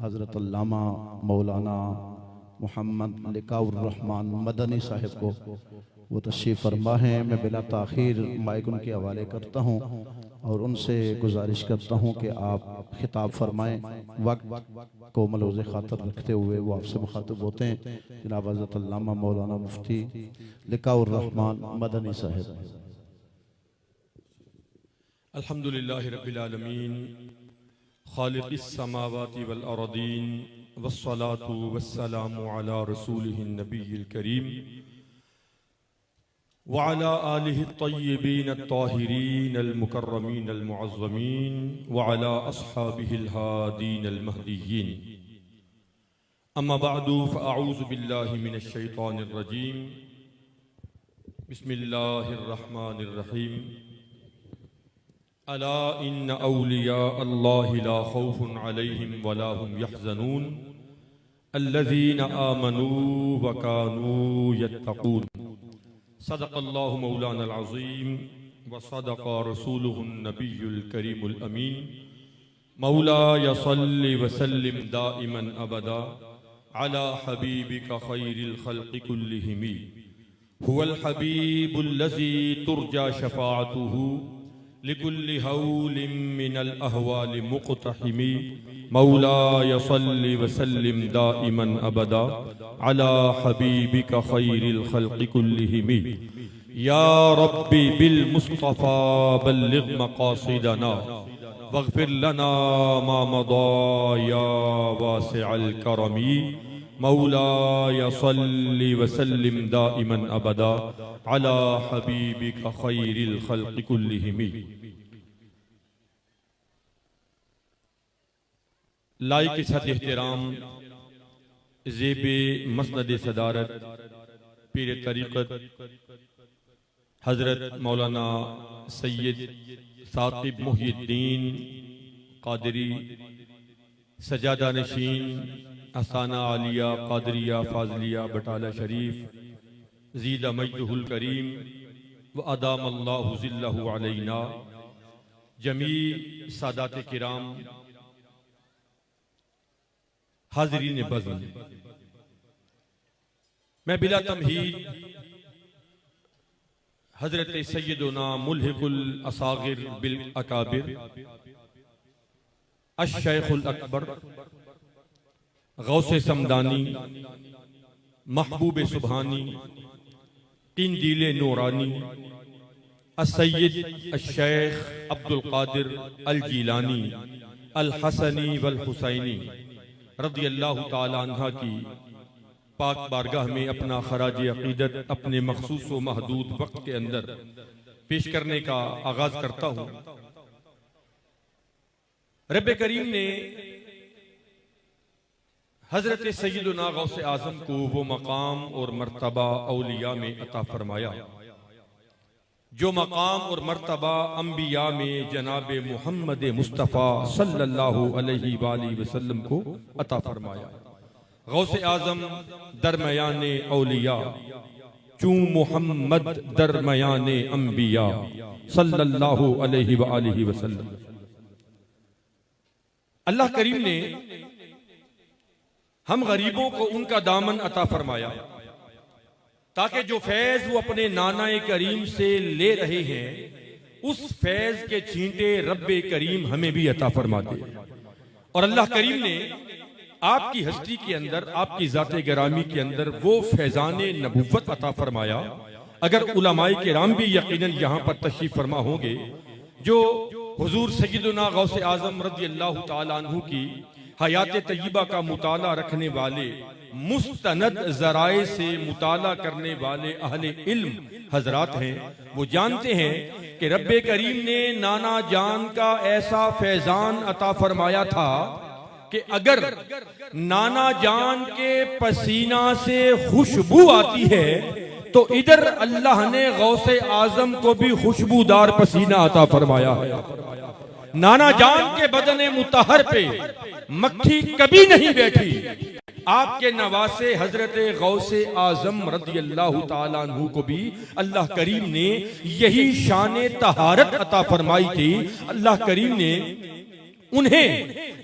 हज़रत अल्लामा मौलाना मोहम्मद लिकाउर रहमान मदनी साहिब को वो तशरीफ़ फरमा हैं। मैं बिला ताख़ीर माइक उनके हवाले करता हूँ और उनसे गुजारिश करता हूँ कि आप खिताब फरमाएँ। वक्त को मलूज़ ख़ातर रखते हुए वो आपसे मुखातिब होते हैं। जनाब हज़रत अल्लामा मौलाना मुफ्ती लिकाउर रहमान मदनी साहिब। अल्हम्दुलिल्लाहि रब्बिल आलमीन खालिक़िस समावाति वल अर्दीन वस्सलातु वस्सलामु अला रसूलिहिन नबिय्यिल करीम व अला आलिहि तय्यिबीन अत्ताहिरीन अल मुकर्रमीन अल मुअज़्ज़मीन व अला अस्हाबिहिल हादीन अल महदिय्यीन। अम्मा बअदु फ़अऊज़ु बिल्लाहि मिनश शैतानिर रजीम। बिस्मिल्लाहिर रहमानिर रहीम। अला इन्न औलिया अल्लाहि ला खौफुन अलैहिम वला हुम यहज़नून अल्लज़ीना आमनू व कानू यत्तक़ून। सदक़ल्लाहु मौलाना अज़ीम व सदक़ रसूलुहुन नबियुल करीमुल अमीन। मौलाया सल्लि व सल्लिम दाइमन अबदा अला हबीबिका खैरिल खल्क़ि कुल्लिहिम हुवल हबीबुल्लज़ी तुरजा शफ़ाअतुहु लिकुल्लि हौलिम मिनल अहवालि मुक़तहिमी। मौलाया सल्लि व सल्लिम दाइमन अबदा अला हबीबिका खैरिल खल्क़ि कुल्लिहिम। या रब्बी बिल मुस्तफ़ा बल्लिग़ मक़ासिदना वग़फ़िर लना मा मदा या वासिअल करमी। मौलाया सल्लि व सल्लिम दाइमन अबदा अला हबीबिका खैरिल खल्क़ि कुल्लिहिम। लाइक सद एहतराम ज़ेबे मसनद सदारत पीर तरीक़त हज़रत मौलाना सैयद साक़िब मुहियुद्दीन क़ादरी सजादा नशीन असाना आलिया क़ादरिया फ़ाज़लिया बटाला शरीफ ज़ीदा मजदुहुल करीम व अदाम अल्लाहु ज़िल्लहु अलैना। जमी सादात किराम हाज़रीन बज़्म, मैं बिला तमहीद हज़रत सय्यदुना मुल्हिकुल असागिर बिल अकाबिर अश-शैख़ुल अकबर गौसे समदानी महबूब सुबहानी किंदीले नूरानी अस्सय्यद अश-शैख़ अब्दुल क़ादिर अल जीलानी अल हसनी वल हुसैनी रज़ियल्लाहु ताला अन्हा की पाक बारगाह में अपना खराज अक़ीदत अपने मख़सूस व महदूद वक्त के अंदर पेश करने का आगाज करता हूँ। रब्बे करीम ने हज़रत सय्यदुना गौसे आज़म को वो मकाम और मर्तबा औलिया में अता फरमाया जो मकाम और मर्तबा अंबिया में जनाब मुहम्मद मुस्तफ़ा सल्लल्लाहु अलैहि वसल्लम को अता फरमाया। गौसे आज़म दरमयाने औलिया चूं मुहम्मद दरमयाने अंबिया सल्लल्लाहु अलैहि वसल्लम। अल्लाह करीम ने हम गरीबों को उनका दामन अता फरमाया ताकि जो फैज वो अपने नाना करीम से ले रहे हैं उस फैज के छींटे रब्बे करीम हमें भी अता फरमा दे। और अल्लाह करीम ने आपकी हस्ती के अंदर आपकी ज़ाते गिरामी के अंदर वो फैजाने नबुव्वत अता फरमाया। अगर उलमाए किराम भी यकीनन यहाँ पर तशरीफ फरमा होंगे जो हुजूर सय्यदुना गौसे आज़म रज़ियल्लाहु ताला अन्हु की हयात तय्यबा का मुताला रखने वाले मुस्तनद ज़राए से मुताला करने वाले अहले इल्म हजरात हैं, वो जानते हैं कि रब्बे करीम ने नाना जान का ऐसा फैजान अता फरमाया था कि अगर नाना जान के पसीना से खुशबू आती है तो इधर अल्लाह ने गौसे आज़म को भी खुशबूदार पसीना अता फरमाया है। नाना जान के बदने मुतहर पे मक्खी कभी नहीं बैठी। आपके नवासे हजरत गौसे आज़म रज़ियल्लाहु ताला अन्हु को भी अल्लाह करीम ने यही शान तहारत अता फरमाई थी। अल्लाह करीम ने उन्हें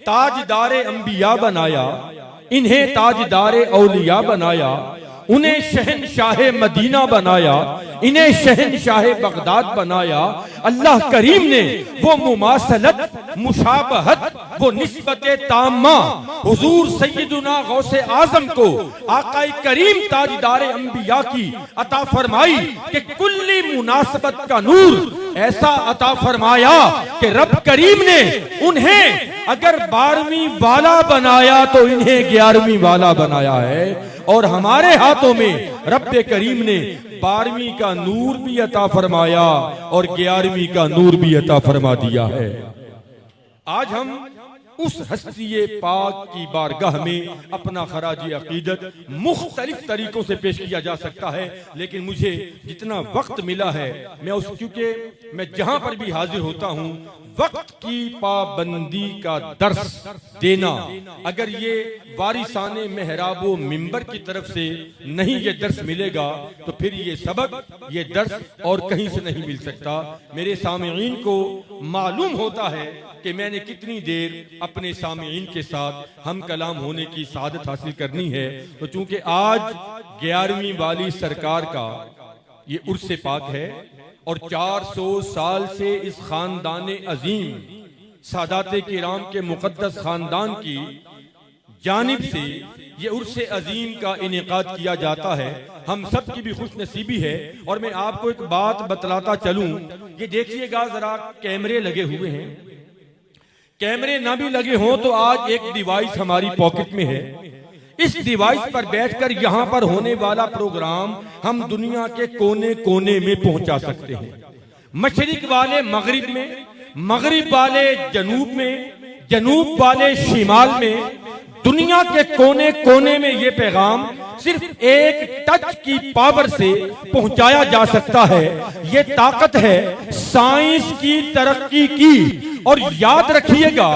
ताजदारे अंबिया बनाया, इन्हें ताजदारे औलिया बनाया, उन्हें शहनशाह मदीना बनाया, इन्हें शहनशाह बगदाद बनाया। अल्लाह करीम ने वो मुमासलत, मुशाबहत, वो निस्बत ताम्मा हुजूर सैयदुना गौसे आजम को आकाए करीम ताजदारे अंबिया की अता फरमाई कि कुल्ली मुनासबत का नूर ऐसा अता फरमाया कि रब करीम ने उन्हें अगर 12वीं वाला बनाया तो इन्हें 11वीं वाला बनाया है। और हमारे हाथों में रब करीम ने 12वीं का नूर भी अता फरमाया और 11वीं का नूर भी अता फरमा दिया है। आज हम उस हस्ती पाक की बारगाह में अपना खराज अकीदत मुख्तलिफ तरीकों से पेश किया जा सकता है, लेकिन मुझे जितना वक्त मिला है मैं उस, क्योंकि मैं जहां पर भी हाजिर होता हूं वक्त की पाबंदी का दर्स देना, अगर ये वारिसाने मेहराबो मिंबर की तरफ से नहीं ये दर्स मिलेगा तो फिर ये सबक, ये दर्स और कहीं से नहीं मिल सकता। मेरे सामीईन को मालूम होता है कि मैंने कितनी देर अपने सामीईन के साथ हम कलाम होने की सादत हासिल करनी है। तो चूंकि आज 11वीं वाली सरकार का ये उर्स पाक है और 400 साल से इस खानदान अजीम सादाते किराम के मुकद्दस खानदान की जानिब से ये उर्स अजीम का इनेकाद किया जाता है। हम सब की भी खुश नसीबी है। और मैं आपको एक बात बतलाता चलूं, ये देखिएगा जरा, कैमरे लगे हुए हैं, कैमरे ना भी लगे हों तो आज एक डिवाइस हमारी पॉकेट में है। इस डिवाइस पर बैठकर यहां पर होने वाला प्रोग्राम हम दुनिया के कोने कोने में पहुंचा सकते हैं। मशरिक वाले मगरिब में, मगरिब वाले जनूब में, जनूब वाले शिमाल में, दुनिया के कोने कोने में ये पैगाम सिर्फ एक टच की पावर से पहुंचाया जा सकता है। ये ताकत है साइंस की तरक्की की। और याद रखिएगा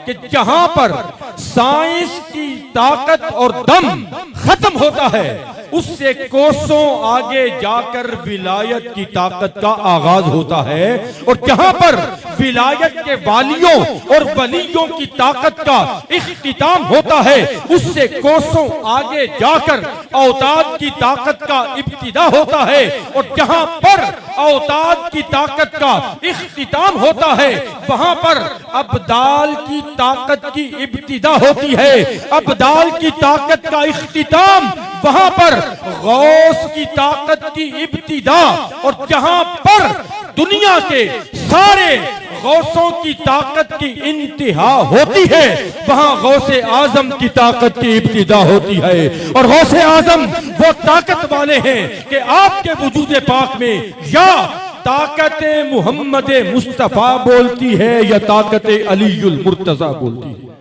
कि जहां पर साइंस की ताकत और दम खत्म होता है उससे कोसों आगे जाकर विलायत की ताकत का आगाज होता है। और जहां पर विलायत के वालियों और वलियों की ताकत का इख्तिताम होता है उससे कोसों आगे जाकर औताद की ताकत का इब्तिदा होता है। और जहां पर औताद की ताकत का इख्तिताम होता है वहां पर अब्दाल की ताकत की इब्तिदा होती है। अब्दाल की ताकत का इख्तिताम, वहां पर गौस की ताकत की इब्तिदा। और जहां पर दुनिया के सारे गौसों की ताकत की इंतहा होती है वहां गौसे आजम की ताकत की इब्तिदा होती है। और गौसे आजम वो ताकत वाले हैं कि आपके वजूद पाक में या ताकत मुहम्मद मुस्तफा बोलती है या ताकत अलीयुल मुर्तजा बोलती है।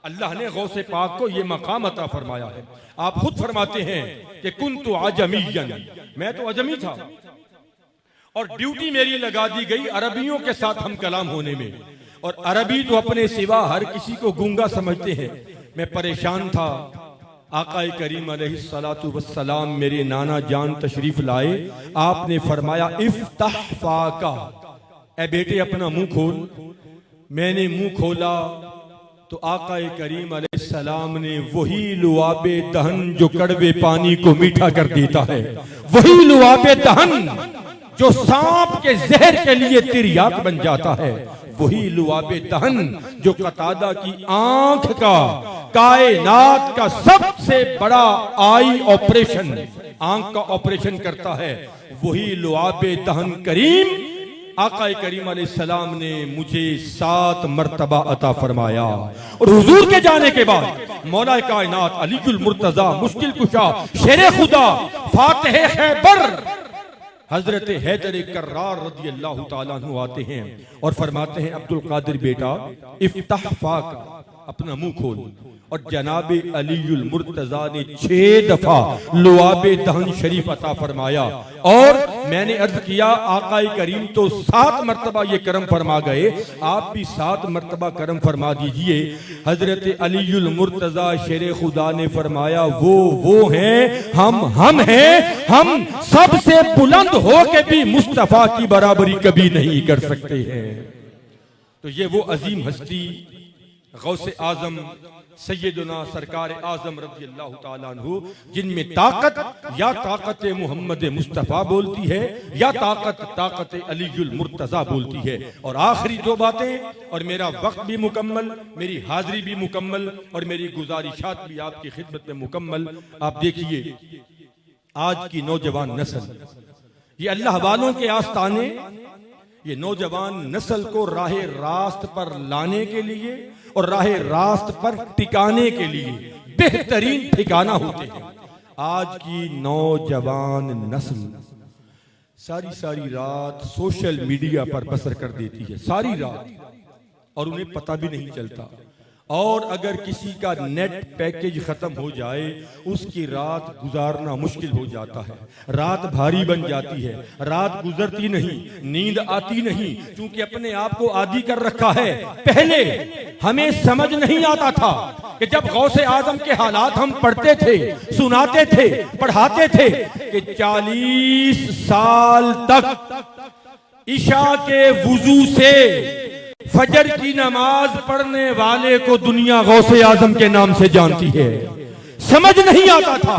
अल्लाह ने गौसे पाक को ये मकाम अता फरमाया है। आप खुद फरमाते हैं कि कुन्तु अजमिय्यन, मैं तो अजमी था और ड्यूटी मेरी लगा दी गई अरबियों के साथ हम कलाम होने में। और अरबी तो अपने सिवा हर किसी को गूंगा समझते हैं। मैं परेशान था। आकाए करीम अलैहिस्सलातु वस्सलाम मेरे नाना जान तशरीफ लाए। आपने फरमाया इफ्ताह फाका, ए बेटे अपना मुंह खोल। मैंने मुंह खोला तो आकाए करीम अलैहिस्सलाम ने वही लुआबे दहन जो कड़वे पानी को मीठा कर देता है, वही लुआबे दहन जो सांप के जहर के लिए तिर्याक बन जाता है, वही लुआबे दहन जो कतादा की आंख का, कायनात का सबसे बड़ा आई ऑपरेशन, आंख का ऑपरेशन करता है, वही लुआबे दहन करीम आकाए करीम अलैहिस्सलाम ने मुझे 7 मर्तबा अता फरमाया। और हुजूर के जाने के बाद मौला कायनात अलीयुल मुर्तजा, मुश्किल कुशा, शेरे खुदा, फातिह खैबर हजरत हैदर कर्रार रज़ी अल्लाह ताला अन्हु आते हैं और फरमाते हैं अब्दुल कादिर बेटा इफ्ताह फाक, अपना मुंह खोल। और जनाबे अलीयुल मुर्तजा ने 6 दफा लुआबे दहन शरीफ अता फरमाया। और मैंने अर्ज किया आकाए करीम तो 7 मर्तबा ये करम फरमा गए, आप भी 7 मर्तबा करम फरमा दीजिए। हजरत अलीयुल मुर्तजा शेरे खुदा ने फरमाया वो हैं, हम हैं, हम सबसे बुलंद हो के भी मुस्तफा की बराबरी कभी नहीं कर सकते हैं। तो ये वो अजीम हस्ती गौसे आजम सैयदना सरकार आजम रज़ी अल्लाह ताला अन्हु, जिनमें ताकत या ताकत मोहम्मद मुस्तफ़ा बोलती है या ताकत अलीयुल मुर्तज़ा बोलती है। और आखिरी दो बातें, और मेरा वक्त भी मुकम्मल, मेरी हाजिरी भी मुकम्मल और मेरी गुजारिशात भी आपकी खिदमत में मुकम्मल। आप देखिए आज की नौजवान नस्ल, ये अल्लाह वालों के आस्ताने, ये नौजवान नस्ल को राह रास्त पर लाने के लिए और राह रास्त पर टिकाने के लिए बेहतरीन ठिकाना होते हैं। आज की नौजवान नस्ल सारी रात सोशल मीडिया पर बसर कर देती है, सारी रात, और उन्हें पता भी नहीं चलता। और अगर किसी का नेट पैकेज खत्म हो जाए, उसकी रात गुजारना मुश्किल हो जाता है, रात भारी बन जाती है, रात गुजरती नहीं, नींद आती नहीं, क्योंकि अपने आप को आदी कर रखा है। पहले हमें समझ नहीं आता था कि जब गौसे आजम के हालात हम पढ़ते थे, सुनाते थे, पढ़ाते थे कि 40 साल तक ईशा के वुजू से फजर की नमाज पढ़ने वाले को दुनिया गौसे आजम के नाम से जानती है। समझ नहीं आता था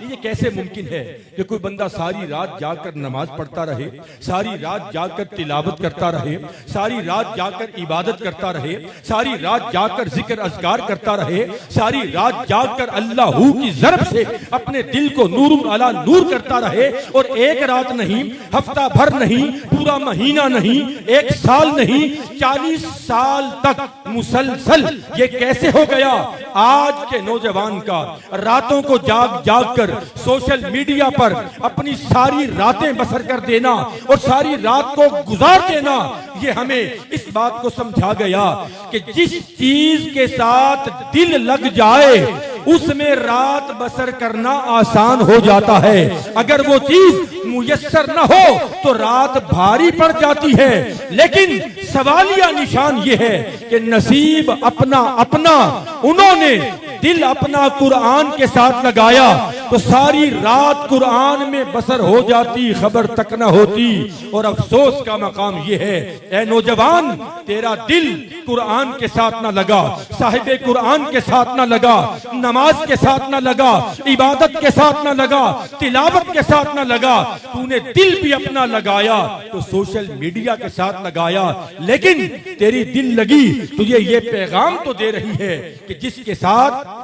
ये कैसे मुमकिन है कि कोई बंदा सारी रात जाकर नमाज पढ़ता रहे, सारी रात जाकर तिलावत करता रहे, सारी रात जाकर इबादत करता रहे, सारी रात जाकर जिक्र अज़कार करता रहे, सारी रात जाकर अल्लाहू की ज़रब से अपने दिल को नूर अला नूर करता रहे। और एक रात नहीं, हफ्ता भर नहीं, पूरा महीना नहीं, एक साल नहीं, 40 साल तक मुसलसल ये कैसे हो गया? आज के नौजवान का रातों को जाग जाग कर सोशल मीडिया पर अपनी सारी रातें बसर कर देना और सारी रात को गुजार देना, ये हमें इस बात को समझा गया कि जिस चीज के साथ दिल लग जाए उसमें रात बसर करना आसान हो जाता है। अगर वो चीज मुयस्सर न हो तो रात भारी पड़ जाती है। लेकिन सवालिया निशान ये है कि नसीब अपना अपना, उन्होंने दिल अपना कुरान के साथ लगाया तो सारी रात कुरान में बसर हो जाती, खबर तक न होती। और अफसोस का मकाम यह है, ए नौजवान, तेरा दिल कुरान के साथ न लगा, साहिबे कुरान के साथ न लगा, नमाज के साथ न लगा, इबादत के साथ न लगा, तिलावत के साथ न लगा, तूने दिल भी अपना लगाया तो सोशल मीडिया के साथ लगाया। लेकिन तेरी दिल लगी तुझे ये पैगाम तो दे रही है कि जिसके साथ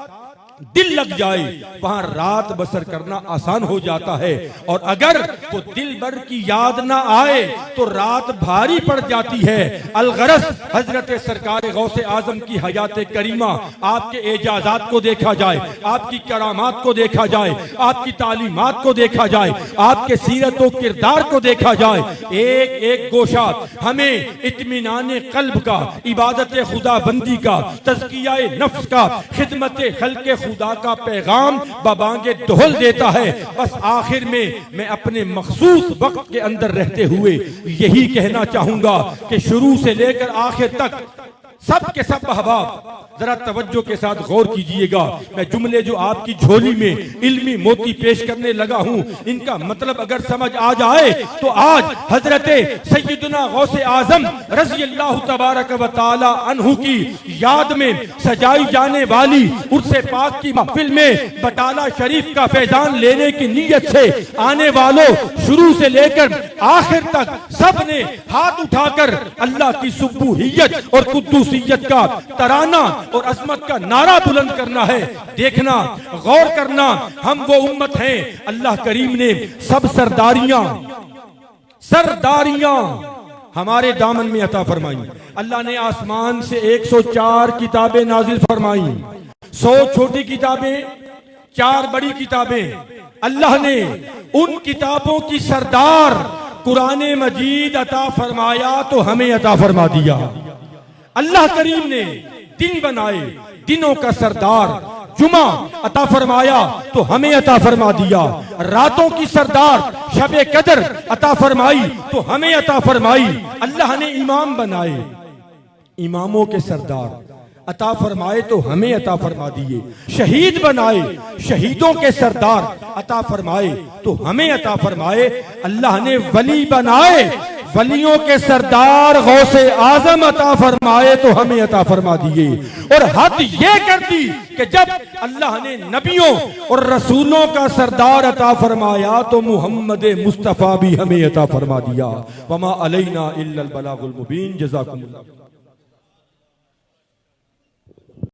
दिल लग जाए वहां रात बसर करना आसान हो जाता है। और अगर वो दिल भर की याद ना आए तो रात भारी पड़ जाती है। अलगरस हजरत सरकार गौसे आजम की हयात करीमा, आपके एजाजात को देखा जाए, आपकी करामात को देखा जाए, आपकी तालीमात को देखा जाए, आपके सीरत व किरदार को देखा जाए, एक एक गोशा हमें इत्मीनान कल्ब का, इबादत खुदा बंदी का, तज़किया नफ्स का, खिदमत खल्क़ खुदा का पैगाम बबांगे दोहल देता है। बस आखिर में मैं अपने मखसूस वक्त के अंदर रहते हुए यही कहना चाहूंगा कि शुरू से लेकर आखिर तक सब के सब अहबाब जरा तवज्जो के साथ गौर कीजिएगा। मैं जुमले जो आपकी झोली में इल्मी मोती पेश करने लगा हूं, इनका मतलब अगर समझ आ जाए तो आज हजरते सैयदना गौसे आजम रज़ी अल्लाह तबारक व तआला अन्हु की याद में सजाई जाने वाली उर्से पाक की महफिल में बटाला शरीफ का फैजान लेने की नीयत से आने वालों, शुरू से लेकर आखिर तक सब ने हाथ उठाकर अल्लाह की सुब्बूहियत और कुद्दूसियत का तराना और अजमत का नारा बुलंद करना है। देखना, गौर करना, हम वो उम्मत हैं, अल्लाह करीम ने सब सरदारियां हमारे दामन में अता फरमाई। अल्लाह ने आसमान से 104 किताबें नाजिल फरमाई, 100 छोटी किताबें, 4 बड़ी किताबें। अल्लाह ने उन किताबों की सरदार कुरान मजीद अता फरमाया तो हमें अता फरमा दिया। अल्लाह करीम ने दिन बनाए, दिनों का सरदार जुमा अता फरमाया तो हमें अता फरमा दिया। रातों की सरदार शबे कदर अता फरमाई तो हमें अता फरमाई। अल्लाह ने इमाम बनाए, इमामों के सरदार अता फरमाए तो हमें अता फरमा दिए। शहीद बनाए, शहीदों के सरदार अता फरमाए तो हमें अता फरमाए। अल्लाह ने वली बनाए, वलियों के सरदार गौसे आजम अता फरमाए तो हमें अता फरमा दिए। और हद ये कर दी कि जब अल्लाह ने नबियों और रसूलों का सरदार अता फरमाया तो मुहम्मद मुस्तफ़ा भी हमें अता फरमा दिया। वमा अलैना इल्लल बलागुल मुबीन। जज़ाकुमुल्लाह।